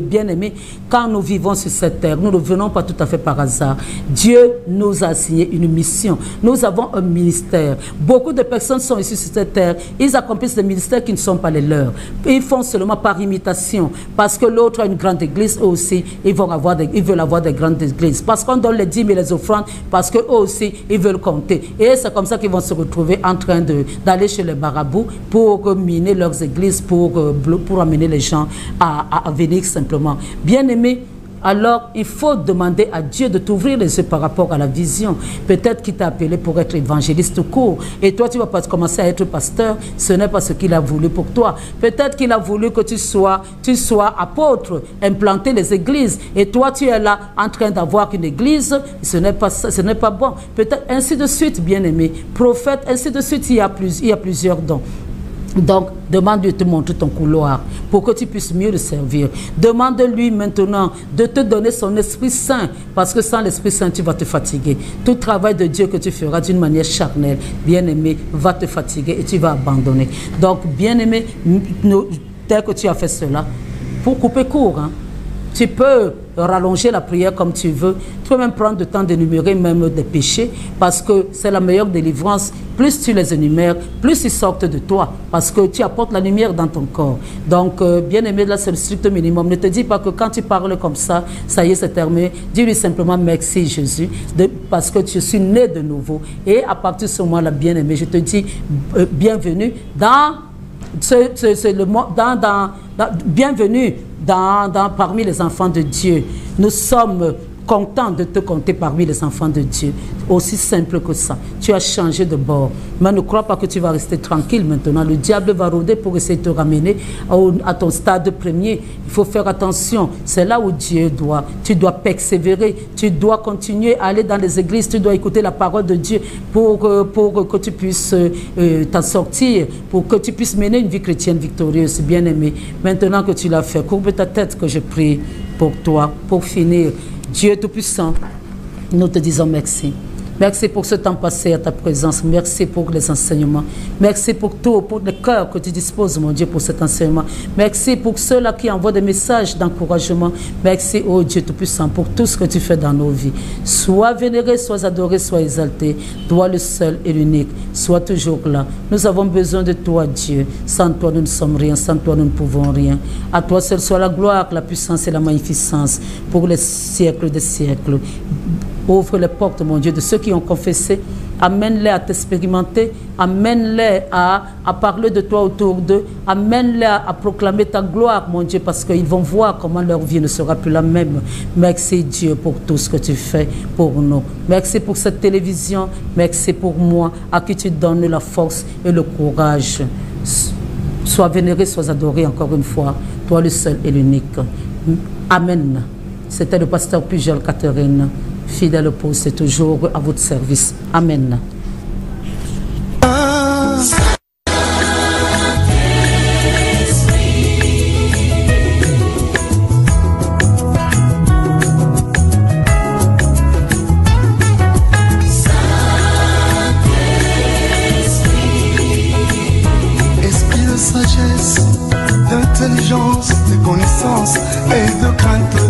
bien-aimé, quand nous vivons sur cette terre, nous ne venons pas tout à fait par hasard. Dieu nous a assigné une mission. Nous avons un ministère. Beaucoup de personnes sont ici sur cette terre. Ils accomplissent des ministères qui ne sont pas les leurs. Ils font seulement par imitation. Parce que l'autre a une grande église, eux aussi, ils veulent avoir des grandes églises. Parce qu'on donne les dîmes et les offrandes, parce qu'eux aussi, ils veulent compter. Et c'est comme ça qu'ils vont se retrouver en train d'aller chez les marabouts pour miner leurs églises, pour amener les gens à venir simplement. Bien-aimé, alors il faut demander à Dieu de t'ouvrir les yeux par rapport à la vision. Peut-être qu'il t'a appelé pour être évangéliste tout court. Et toi, tu vas pas commencer à être pasteur. Ce n'est pas ce qu'il a voulu pour toi. Peut-être qu'il a voulu que tu sois apôtre, implanter les églises. Et toi, tu es là en train d'avoir une église. Ce n'est pas bon. Peut-être ainsi de suite, bien-aimé. Prophète, ainsi de suite, il y a plusieurs dons. Donc, demande-lui de te montrer ton couloir pour que tu puisses mieux le servir. Demande-lui maintenant de te donner son Esprit Saint, parce que sans l'Esprit Saint, tu vas te fatiguer. Tout travail de Dieu que tu feras d'une manière charnelle, bien-aimé, va te fatiguer et tu vas abandonner. Donc, bien-aimé, dès que tu as fait cela, pour couper court, hein, tu peux rallonger la prière comme tu veux. Tu peux même prendre le temps d'énumérer même des péchés, parce que c'est la meilleure délivrance. Plus tu les énumères, plus ils sortent de toi, parce que tu apportes la lumière dans ton corps. Donc, bien aimé, là, c'est le strict minimum. Ne te dis pas que quand tu parles comme ça, ça y est, c'est terminé. Dis-lui simplement merci Jésus, parce que tu suis né de nouveau. Et à partir de ce moment-là, bien aimé, je te dis bienvenue bienvenue parmi les enfants de Dieu. Nous sommes content de te compter parmi les enfants de Dieu. Aussi simple que ça. Tu as changé de bord. Mais ne crois pas que tu vas rester tranquille maintenant. Le diable va rôder pour essayer de te ramener à ton stade premier. Il faut faire attention. C'est là où Dieu doit. Tu dois persévérer. Tu dois continuer à aller dans les églises. Tu dois écouter la parole de Dieu pour que tu puisses t'en sortir, pour que tu puisses mener une vie chrétienne victorieuse, bien-aimé. Maintenant que tu l'as fait, courbe ta tête que je prie pour toi. Pour finir, Dieu Tout-Puissant, nous te disons merci. Merci pour ce temps passé à ta présence. Merci pour les enseignements. Merci pour tout, pour le cœur que tu disposes, mon Dieu, pour cet enseignement. Merci pour ceux-là qui envoient des messages d'encouragement. Merci, oh Dieu Tout-Puissant, pour tout ce que tu fais dans nos vies. Sois vénéré, sois adoré, sois exalté. Toi le seul et l'unique. Sois toujours là. Nous avons besoin de toi, Dieu. Sans toi, nous ne sommes rien. Sans toi, nous ne pouvons rien. À toi seul soit la gloire, la puissance et la magnificence pour les siècles des siècles. Ouvre les portes, mon Dieu, de ceux qui ont confessé. Amène-les à t'expérimenter. Amène-les à parler de toi autour d'eux. Amène-les à proclamer ta gloire, mon Dieu, parce qu'ils vont voir comment leur vie ne sera plus la même. Merci, Dieu, pour tout ce que tu fais pour nous. Merci pour cette télévision. Merci pour moi, à qui tu donnes la force et le courage. Sois vénéré, sois adoré encore une fois. Toi, le seul et l'unique. Amen. C'était le pasteur Pujol Catherine. Fidèle épouse, c'est toujours à votre service. Amen. Esprit de sagesse, d'intelligence, de connaissance et de crainte.